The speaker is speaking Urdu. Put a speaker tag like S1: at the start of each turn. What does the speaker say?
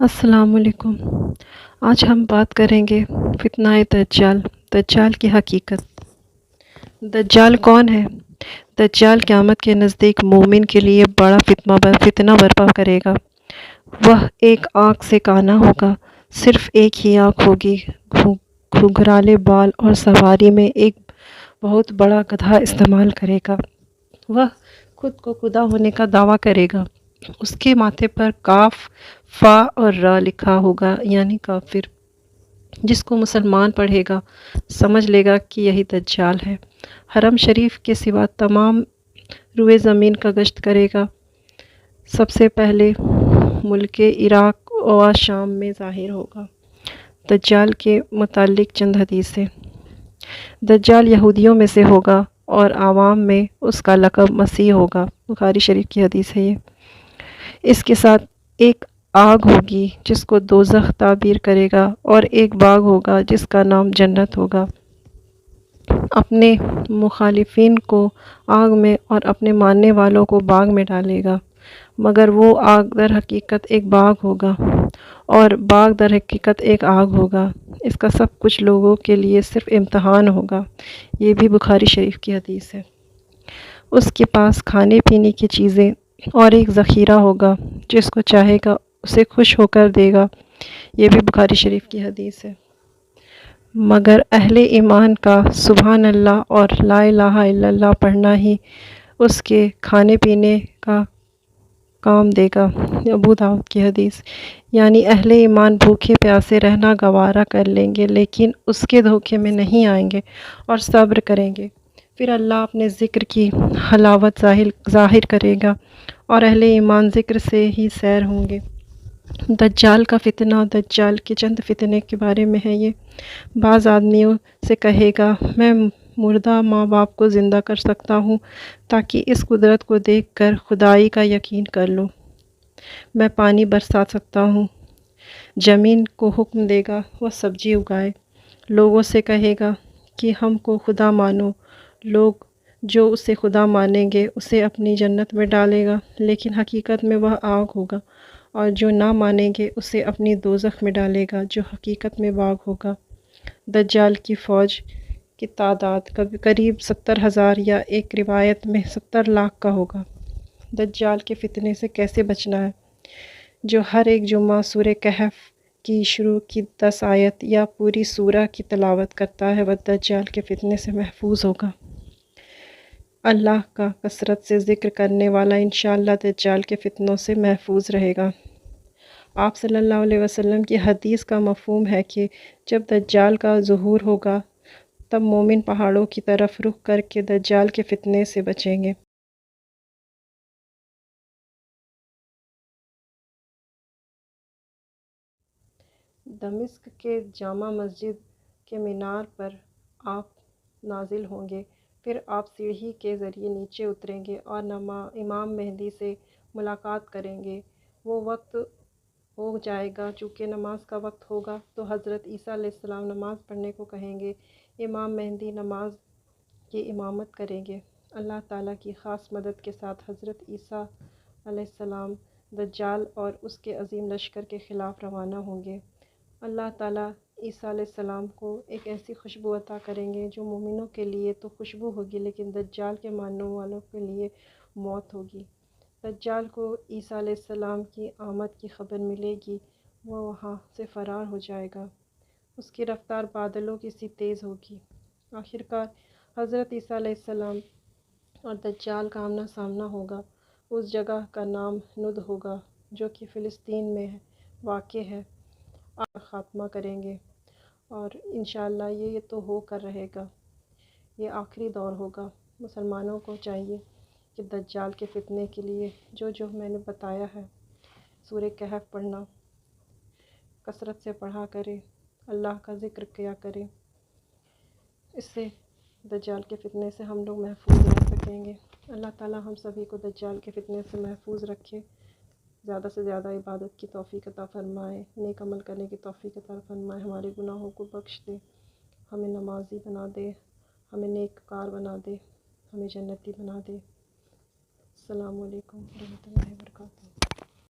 S1: السلام علیکم۔ آج ہم بات کریں گے فتنہ دجال، دجال کی حقیقت۔ دجال کون ہے؟ دجال قیامت کے نزدیک مومن کے لیے بڑا فتنہ برپا کرے گا۔ وہ ایک آنکھ سے کانا ہوگا، صرف ایک ہی آنکھ ہوگی، گھگرالے بال اور سواری میں ایک بہت بڑا گدھا استعمال کرے گا۔ وہ خود کو خدا ہونے کا دعویٰ کرے گا۔ اس کے ماتھے پر کاف، فا اور را لکھا ہوگا، یعنی کافر۔ جس کو مسلمان پڑھے گا سمجھ لے گا کہ یہی دجال ہے۔ حرم شریف کے سوا تمام روئے زمین کا گشت کرے گا۔ سب سے پہلے ملک عراق و شام میں ظاہر ہوگا۔ دجال کے متعلق چند حدیثیں۔ دجال یہودیوں میں سے ہوگا اور عوام میں اس کا لقب مسیح ہوگا۔ بخاری شریف کی حدیث ہے یہ۔ اس کے ساتھ ایک آگ ہوگی جس کو دوزخ تعبیر کرے گا، اور ایک باغ ہوگا جس کا نام جنت ہوگا۔ اپنے مخالفین کو آگ میں اور اپنے ماننے والوں کو باغ میں ڈالے گا، مگر وہ آگ در حقیقت ایک باغ ہوگا اور باغ در حقیقت ایک آگ ہوگا۔ اس کا سب کچھ لوگوں کے لیے صرف امتحان ہوگا۔ یہ بھی بخاری شریف کی حدیث ہے۔ اس کے پاس کھانے پینے کی چیزیں اور ایک ذخیرہ ہوگا، جس کو چاہے گا اسے خوش ہو کر دے گا۔ یہ بھی بخاری شریف کی حدیث ہے۔ مگر اہل ایمان کا سبحان اللہ اور لا الہ الا اللہ پڑھنا ہی اس کے کھانے پینے کا کام دے گا۔ ابو داؤد کی حدیث۔ یعنی اہل ایمان بھوکے پیاسے رہنا گوارا کر لیں گے، لیکن اس کے دھوکے میں نہیں آئیں گے اور صبر کریں گے۔ پھر اللہ اپنے ذکر کی حلاوت ظاہر کرے گا اور اہل ایمان ذکر سے ہی سیر ہوں گے۔ دجال کا فتنہ۔ دجال کے چند فتنے کے بارے میں ہے یہ۔ بعض آدمیوں سے کہے گا، میں مردہ ماں باپ کو زندہ کر سکتا ہوں تاکہ اس قدرت کو دیکھ کر خدائی کا یقین کر لوں۔ میں پانی برسا سکتا ہوں۔ زمین کو حکم دے گا وہ سبزی اگائے۔ لوگوں سے کہے گا کہ ہم کو خدا مانو۔ لوگ جو اسے خدا مانیں گے اسے اپنی جنت میں ڈالے گا، لیکن حقیقت میں وہ آگ ہوگا، اور جو نہ مانیں گے اسے اپنی دوزخ میں ڈالے گا، جو حقیقت میں باغ ہوگا۔ دجال کی فوج کی تعداد قریب 70,000 یا ایک روایت میں 70 لاکھ کا ہوگا۔ دجال کے فتنے سے کیسے بچنا ہے؟ جو ہر ایک جمعہ سورہ کہف کی شروع کی 10 آیت یا پوری سورہ کی تلاوت کرتا ہے وہ دجال کے فتنے سے محفوظ ہوگا۔ اللہ کا کثرت سے ذکر کرنے والا انشاءاللہ دجال کے فتنوں سے محفوظ رہے گا۔ آپ صلی اللہ علیہ وسلم کی حدیث کا مفہوم ہے کہ جب دجال کا ظہور ہوگا تب مومن پہاڑوں کی طرف رخ کر کے دجال کے فتنے سے بچیں گے۔ دمشق کے جامع مسجد کے مینار پر آپ نازل ہوں گے، پھر آپ سیڑھی کے ذریعے نیچے اتریں گے اور امام مہدی سے ملاقات کریں گے۔ وہ وقت ہو جائے گا، چونکہ نماز کا وقت ہوگا تو حضرت عیسیٰ علیہ السلام نماز پڑھنے کو کہیں گے۔ امام مہدی نماز کی امامت کریں گے۔ اللہ تعالیٰ کی خاص مدد کے ساتھ حضرت عیسیٰ علیہ السلام دجال اور اس کے عظیم لشکر کے خلاف روانہ ہوں گے۔ اللہ تعالیٰ عیسیٰ علیہ السلام کو ایک ایسی خوشبو عطا کریں گے جو مومنوں کے لیے تو خوشبو ہوگی، لیکن دجال کے ماننے والوں کے لیے موت ہوگی۔ دجال کو عیسیٰ علیہ السلام کی آمد کی خبر ملے گی، وہ وہاں سے فرار ہو جائے گا۔ اس کی رفتار بادلوں کی سی تیز ہوگی۔ آخرکار حضرت عیسیٰ علیہ السلام اور دجال کا آمنا سامنا ہوگا۔ اس جگہ کا نام ند ہوگا جو کہ فلسطین میں واقع ہے۔ آپ خاتمہ کریں گے اور انشاءاللہ یہ تو ہو کر رہے گا۔ یہ آخری دور ہوگا۔ مسلمانوں کو چاہیے کہ دجال کے فتنے کے لیے جو میں نے بتایا ہے، سورہ کہف پڑھنا کثرت سے پڑھا کرے، اللہ کا ذکر کیا کرے۔ اس سے دجال کے فتنے سے ہم لوگ محفوظ رہ سکیں گے۔ اللہ تعالیٰ ہم سبھی کو دجال کے فتنے سے محفوظ رکھے، زیادہ سے زیادہ عبادت کی توفیق عطا فرمائے، نیک عمل کرنے کی توفیق عطا فرمائے، ہمارے گناہوں کو بخش دے، ہمیں نمازی بنا دے، ہمیں نیک کار بنا دے، ہمیں جنتی بنا دے۔ السلام علیکم ورحمۃ اللہ وبرکاتہ۔